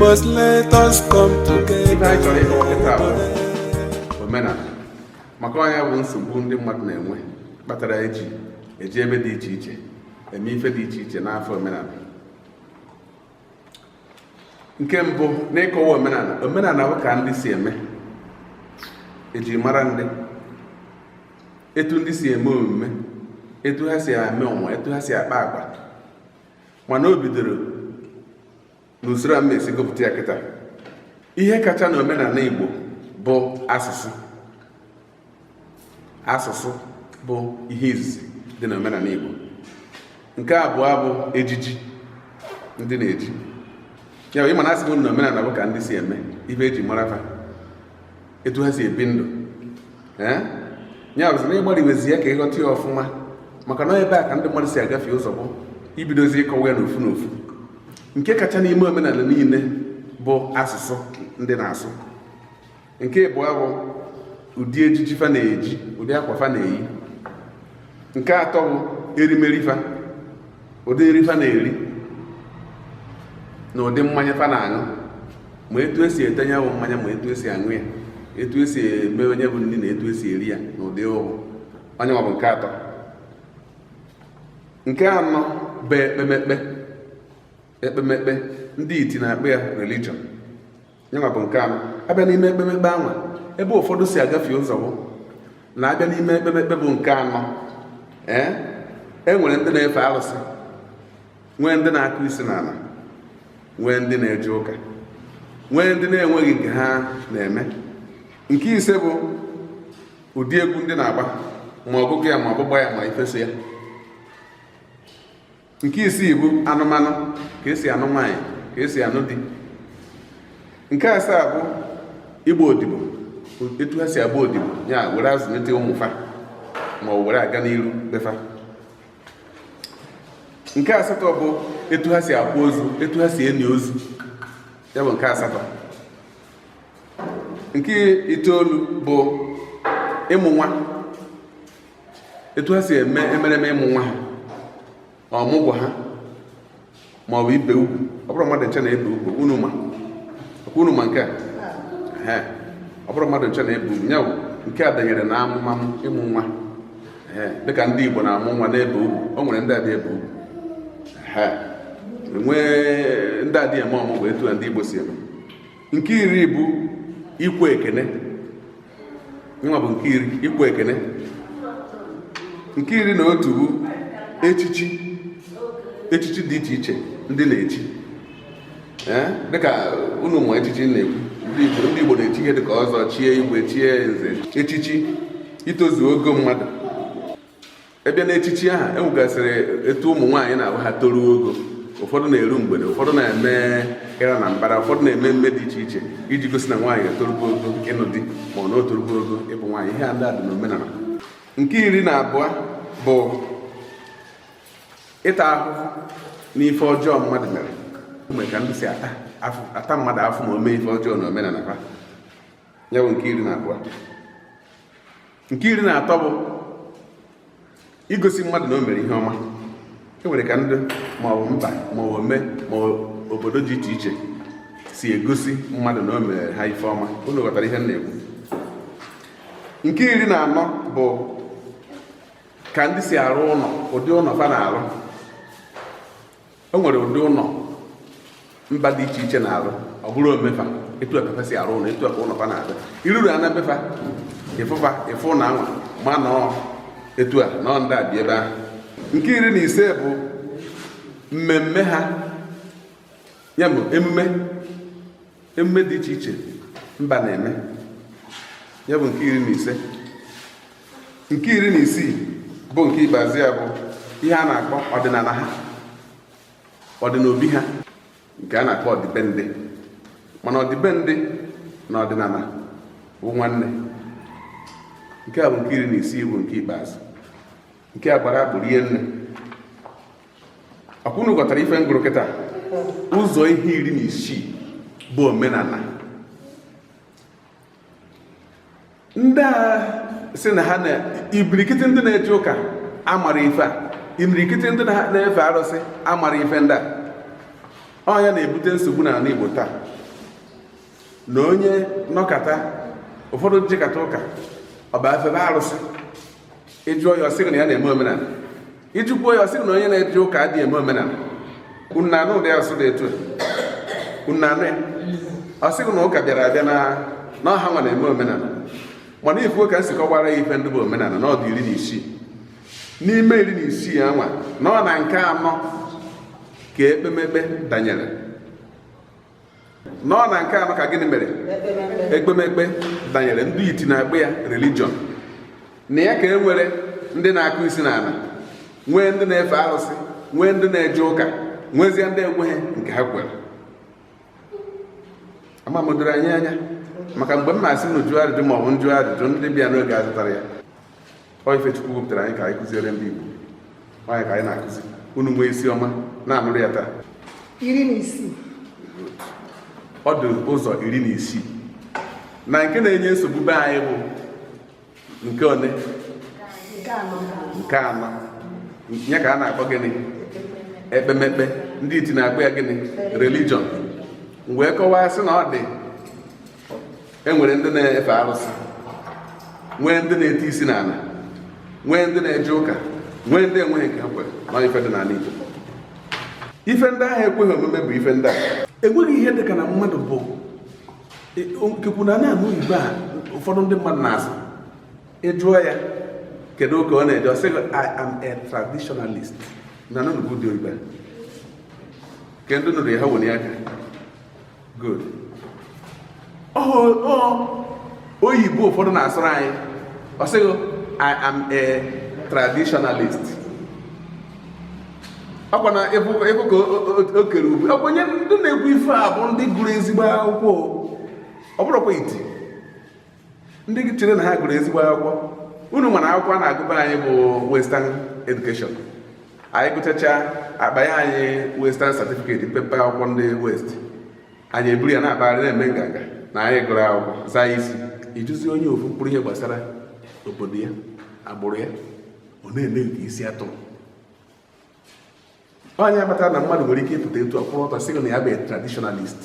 must let us come together. Omenala maka onye bụ nsogbu ndị mmadụ na-enwe kpatara eji ebe dị iche iche eme ife dị iche iche n'afọ omenala. Nke mbụ n'ịkọwa omenala bụ ka ndị si eme eji mara ndị, etu ndị si eme omume, etu ha si eme ọnwa, etu ha si akpa agwa. Mana o bidoro n'usoro a esi gụpụta ya kịta. Ihe kacha na omenala Igbo bụ asụsụ. Asụsụ bụ ihe izizi dị na omenala Igbo. Nke abụọ bụ ejiji ndị na-eji. Ya bụ ịma na asị bụ na omenala bụ ka ndị si eme ife eji mara fa, etu ha si ebi ndụ. Ya bụ na ịgbariwezi ya ka ịghọta ya ọfụma, maka na ebe a ka ndị mmadụ si agafe ụzọ bụ ibidozi ịkọwa ya n'ofu n'ofu. Nke kacha n'ime omenala niile bụ asụsụ ndị na-asụ. Nke abụọ bụ ụdị ejiji fa na-eji, ụdị akwa fa na-eyi. Nke atọ bụ erimeri fa, ụdị nri fa na-eri na ụdị mmanya fa na-aṅụ, ma etu esi etenye bụ mmanya, ma etu esi aṅụ ya, etu esi eme onye bụ nri na etu esi eri ya na ụdị ụhụ onye ma bụ nke atọ. Nke anọ bụ ekpemekpe ndị iti na-akpọ ya religion. Nyenwa bụ nke anọ. Abịa n'ime ekpemekpe anwa, ebe ụfọdụ si agafe ụzọ bụ na abịa n'ime ekpemekpe bụ nke anọ, nwere ndị na-efe arụsị, nwee ndị na-akụ isi n'ala, nwee ndị na-eje ụka, nwee ndị na-enweghị nke ha na-eme. Nke ise bụ ụdị egwu ndị na-agba, ma ọgụgụ ya ma ọgbụgba ya ma ifeso ya. Nke isii bụ anụmanụ, ka esi anụ nwaanyị, ka esi anụ di. Nke asaa bụ ịgba odibo, etu ha si agba odibo, ya were azụlite ụmụfa ma ọ were aga n'iru befa. Nke asatọ bụ etu ha si akwa ozu, etu ha si eni ozu, ya bụ nke asatọ. Nke itoolu bụ ịmụ nwa, etu ha si eme emereme ịmụ nwa ha, ọmụgwọ ha, ma ọ bụ ibe ugwu. Ọ bụrụ mmadụ nche na-ebe ugwu, unu ma nke a, ọ bụrụ mmadụ nche na-ebe ugwu, ya bụ nke a danyere na amụmamụ ịmụ nwa. Dịka ndị Igbo na-amụ nwa na-ebe ugwu, o nwere ndị adị ebe ugwu, nwee ndị adị eme ọmụgwọ etu na ndị Igbo si eme. Nke iri bụ ikwe ekene. Nwa bụ nke iri, ikwe ekene. Nke iri na otu bụ echichi dị iche iche ndị na-echi. Dịka unu ma echichi na-ekwu, ndị Igbo na-echi ihe dịka ọzọ, chie igwe, chie nze. Echichi itozu ogo mmadụ. Ebe na echichi aha enwegasịrị etu ụmụ nwaanyị na-abụ ha toruo ogo. Ụfọdụ na-eru mgbede, ụfọdụ na-eme ịra na mbara, ụfọdụ na-eme mme dị iche iche iji gosi na nwaanyị etorugo ogo ịnụ di ma ọ na otorugo ogo ịbụ nwaanyị. Ihe a ndị a dị n'omenala. Nke iri na abụọ bụ ịta ahụhụ n'ife ọjọọ mmadụ mere. Mgbe ka ndị si ata mmadụ afụ ma o mee ife ọjọọ na omenala ha. Ya bụ nke iri na abụọ. Nke iri na atọ bụ igosi mmadụ na o mere ihe ọma. Nwere ka ndị ma ọ bụ mba ma ọ ome ma obodo dị iche iche si egosi mmadụ na o mere ha ife ọma. Unu ghọtara ihe m na-ekwu. Nke iri na anọ bụ ka ndị si arụ ụlọ, ụdị ụlọ fa na-arụ. O nwere ụdị ụlọ mba dị iche iche na-arụ, ọ bụrụ omefa, etu a si arụ ụlọ, etu a ka ụlọ fa na-arụ. Iruru ana befa, ịfụ na anwa ma nọ etu a nọ ndị a bi ebe ahụ. Nke iri na ise bụ mmemme ha, ya bụ emume dị iche iche mba na-eme. Ya bụ nke iri na ise. Nke iri na isii bụ nke ikpeazụ, ya bụ ihe a na-akpọ ọdịnala ha, ọdịnobi ha, nke a na-akpọ ọdịbendị. Mana ọdịbendị na ọdịnala bụ nwanne. Nke a bụ nke iri na isii, bụ nke ikpeazụ. Nke a gbara bụ rie nne. Ọkwa ọkwa unu ghọtara ife ngụrụ kịta ụzọ ihe 16 bụ omenala. Ndị a sị na ha na imirikiti ndị na-eje ụka amara ife a, imirikiti ndị na-efe arụsị amara ife ndị a. Ọnya na-ebute nsogbu n'ala Igbo taa, na onye nọkata ụfọdụ jikọta ụka ọba efebe arụsị, ịjụọ ya ọsị na ya na-eme omenala, ijụkwuo ya ọsị na onye na-eje ụka adịghị eme omenala. Unu na-anụ ụdị asụ dị etu unu na-anụ ya ọsị na ụka bịara abịa na ọha nwa na-eme omenala, mana ifuo ka nsi kọgbara ya ife ndị bụ omenala na ọ dị 16. N'ime 16 anwa na ọ na nke 4 ka ekpemekpe danyere, nọ na nke 4 ka gịnị mere ekpemekpe danyere. Ndị iti na-akpụ ya religion, na ya ka e nwere ndị na-akụ isi n'ala, nwee ndị na-efe arụsị, nwee ndị na-eje ụka, nwezie ndị enweghị nke ha kwere. Ama m doro anyị anya maka mgbe m na-asị na jụọ ajụjụ ma ọ bụ njụ ajụjụ ndị bịa n'oge a zụtara ya, ọ ife Chukwu wepụtara anyị ka anyị kụziere ndị Igbo, anyị ka anyị na-akụzi. Unu nwee isi ọma na-anụrụ ya taa. 16 ọ dị ụzọ 16 na nke na-enye nsogbu be anyị bụ nke one, nke 4 ya ka a na-akpọ gịnị ekpemekpe. Ndị iti na-akpọ ya gịnị religion. Wee kọwaa sị na ọ dị enwere ndị na-efe arụsị, nwee ndị na-eti isi n'ala, nwee ndị na-eje ụka, nwee ndị enweghị nke ha kwere na ife dị n'ala Igbo. Ife ndị ahụ ekweghị omume bụ ife ndị a. Enweghị ihe dị ka na mmadụ bụ nkekwu na na-anụ Igbo a ụfọdụ ndị mmadụ na-asị, ịjụọ ya kedu ka ọ na-eje, ọ sị I am a traditionalist. Na n'onubu dị oyibo ke ndị nụrụ ya ha were aka good. Oyibo ụfọdụ na-asụrụ anyị, ọ sịghị I am a traditionalist. Ọkwa na ịbụ ka o kere ube. Ọkwa onye ndị na-ekwu ife a bụ ndị gụrụ ezigbo akwụkwọ, ọ bụrụkwa iti ndị chere na ha gụrụ ezigbo akwụkwọ. Unu mana akwụkwọ a na-agụba anyị bụ Western education. Anyị gụchacha akpa ya anyị Western certificate, pepe akwụkwọ ndị West, anyị eburu ya na-akpagharị na-eme nganga na anyị gụrụ akwụkwọ zaa isi. Ijuzi onye ofu mkpụrụ ihe gbasara obodo ya, agbụrụ ya, ọ na-eme nke isi atụrụ. Onye akpatara na mmadụ nwere ike ịpụta etu ọkwụrụ ọtọ sị na ya bụ traditionalist.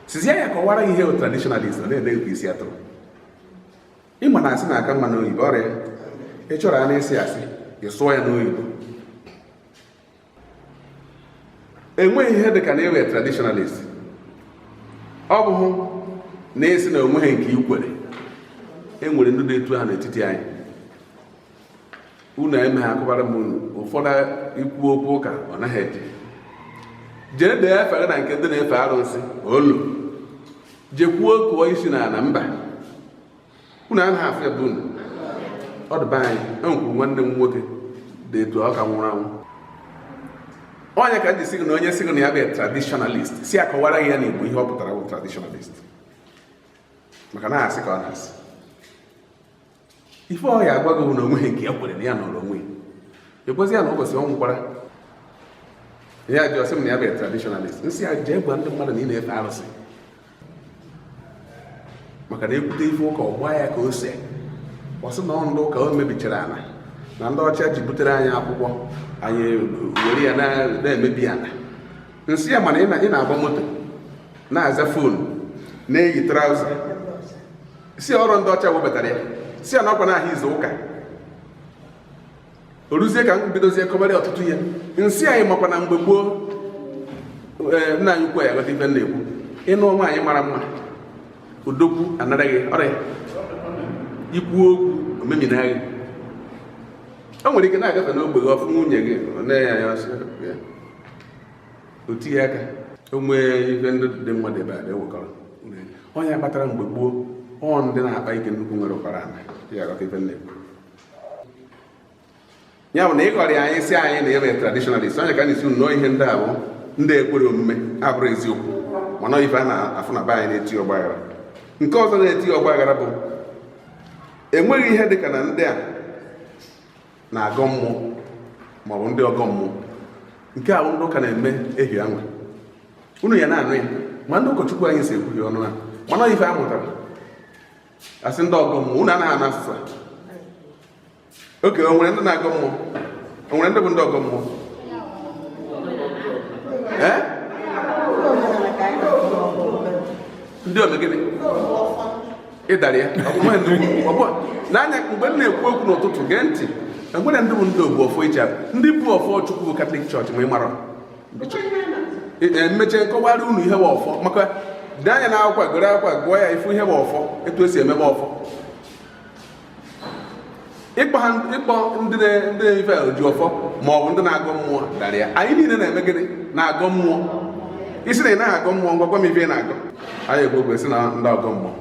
Sizie ya kọwara ihe o traditionalist, ọ na-eme nke isi atụrụ. Ịma na asị na-aka mma n'oyibo, ọrịa ị chọrọ a na-esi asị ị sụọ ya n'oyibo. Enweghị ihe dị ka na ewe traditionalist. Ọ bụghị na-esi na onweghị nke ikwere. Enwere ndị na-etu ha n'etiti anyị. Unu eme ha akụbara m unu ụfọdụ ikwu okwu ụka ọ naghị eje. Jee dee efe na nke ndị na-efe arụsị olu, jekwuo kụọ isi n'ala mba. Unu anaghị afụ ya bụ unu. Ọ dịba anyị enwekwuru nwanne m nwoke dị etu ọ ka nwụrụ anwụ. Onye ka ndị sị na onye sị na ya bụ traditionalist si akọwara ya na Igbo ihe ọ pụtara bụ traditionalist, maka na asị ka ọ na-asị ife ọ ya agwaghị na onweghị nke ya kwere na ya nọrọ onwe ya. Ekwezi ya na ụbọchị ọ nwụkwara ya ji ọsị m na ya bụ traditionalist. Nsị ya jee gwa ndị mmadụ na ị na-efe arụsị, maka na ekwute ife ụka ọgba ya ka o si ọsị na ndị ụka o mebichara ala na ndị ọcha ji butere anyị akwụkwọ, anyị were ya na-emebi ala. Nsị ya mana ị na-agba moto, na-aza fonu, na-eyi trauza. Si ọrụ ndị ọcha webatara ya, si ya na ọkwa n'ahịa izu ụka. O ruzie ka m bidozie kọbara ọtụtụ ihe. Nsị anyị makwa na mgbe gboo nna anyị ukwu ya ghọta ife na-ekwu, ịnụ nwaanyị mara mma odogwu anaraghị ọrịa, ikwu okwu omemina gị. O nwere ike na-agafe n'ogbe gị ọfụ nwunye gị ya oti ya aka, o nwee ife ndị dị mmadụ ebe a na-ewekọrọ. Onye kpatara mgbe gboo ọ ndị na-akpa ike nnukwu nwere ụkwara ana ya ghọta ife na-ekwu. Ya bụ na ịghọrị anyị si anyị na ebe traditionalist, onye ka na-esi nnọọ ihe ndị abụ ndị ekwere omume abụrụ eziokwu, mana ife a na-afụ na be anyị na-eti ọgbaghara. Nke ọzọ na-eti ọgbaghara bụ enweghị ihe dịka na ndị a na-agọ mmụọ ma ọ bụ ndị ọgọ mmụọ. Nke a ndị ụka na-eme ehi anwa unu ya na-anụ ya ma ndị ụkọchukwu anyị si ekwughị ọnụ ha mana ife a mụtara asị ndị ọgọ mmụọ unu anaghị ana asụsụ oke o nwere ndị na-agọ mmụọ o nwere ndị bụ ndị ọgọ mmụọ ndị omegịnị ịdara ya n'anya mgbe m na-ekwu okwu n'ụtụtụ gee ntị enwere ndị bụ ndị ogbu ọfọ iche ndị bụ ọfọ Chukwu bụ Katọlik chọọchị ma ị mara emechie nkọwara unu ihe bụ ọfọ maka dị anya na akwụkwọ gụrụ akwụkwọ gụọ ya ifu ihe bụ ọfọ etu esi emebe ọfọ ịkpọ ndị na-efe oji ọfọ ma ọ bụ ndị na-agọ mmụọ dara ya anyị niile na-eme gịnị na-agọ mmụọ isi na ị naghị agọ mmụọ ngwagwa m ife ị na-agọ anyị egbo esi na ndị ọgọ mmụọ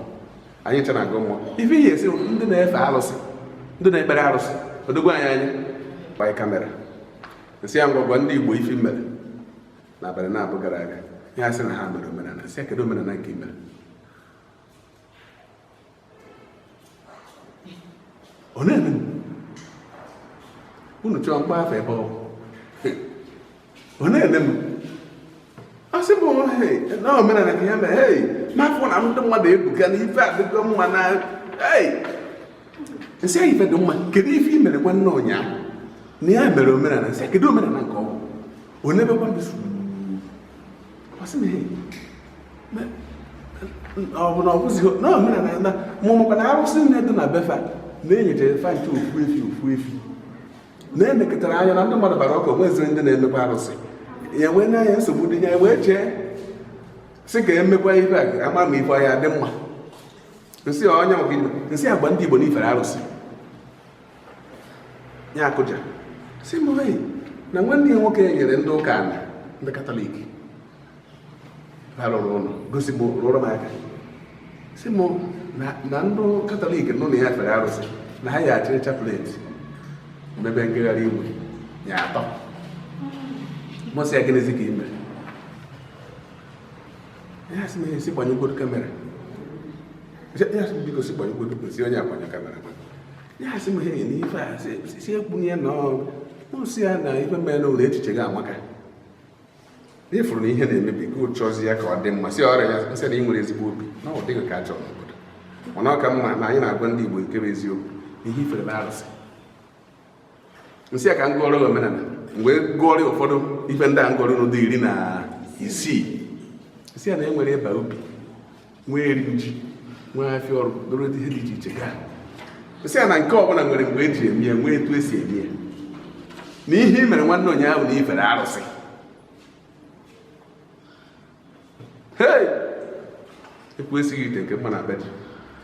anyị nche na-agọ mmụọ ife ihe esi ndị na-efe arụsị ndị na-ekpere arụsị odogwu anyị anya gbanye kamera nsị ya ngwagwa ndị Igbo ife mere n'abalị na-abụ gara aga ya sị na ha mere omenala nsị ya kedu omenala nke mere ọ na-eme unu chọọ mkpa afọ ebe ọ na-eme m asị bụ na omenala ka ya mere ma afọ na ndị mmadụ ebuga na ife adịgo mma na nsị anyị ife dị mma kedu ife i mere nwanne ụnyaahụ na ya mere omenala nsị kedu omenala nke ọgwụ onebekwa mbisi ọ bụ na ọ bụzighị na omenala na mụmụkwa na arụsị nne dị na befa na-enyechere fanchi ofu efi na-emekọtara anya na ndị mmadụ bara ọkụ nweziri ndị na-emekwa arụsị ya wee na-anya nsogbu dị ya wee chee sị ka emekwa ife a ama ma ife ọhịa dị mma nsị onye maka Igbo nsị agba ndị Igbo n'ifere arụsị ya akụja sị m na nwanne ya nwoke nyere ndị ụka na ndị Katọlik ha rụrụ ụlọ gosi m rụrụ m aka sị m na ndị Katọlik nọ na ya fere arụsị na ha ya achịrị chapelet mebe ngagharị iwe ya atọ mụsị ya gịnịzi ka ime ya sị m esi gbanyegwodo kamera ya sị m biko si gbanyegwodo si onye agbanye kamera ya sị m he n'ife a si ekpunye na mụsị ya na ife mere n'ụlọ echiche gị amaka n'ifuru na ihe na-emebi ka chọzi ya ka ọ dị mma si ọrịa ya nsị na ị nwere ezigbo obi na ọ dịghị ka a chọrọ n'obodo mana ọ ka mma na anyị na-agwa ndị Igbo nke bụ eziokwu ihe iferela arụsị nsị ya ka m gụọrọ omenala mgbe gụọrọ ụfọdụ ife ndị a ngọrọ n'ụdị 16 nsị ya na enwere ịba ubi nwee eri ji nwee afịa ọrụ doro ihe dị iche iche gaa nsị ya na nke ọbụla nwere mgbe eji eme ya nwee etu esi eme ya na ihe i mere nwanne ụnyaahụ na ifere arụsị ekwesịghị ite nke mma na be ji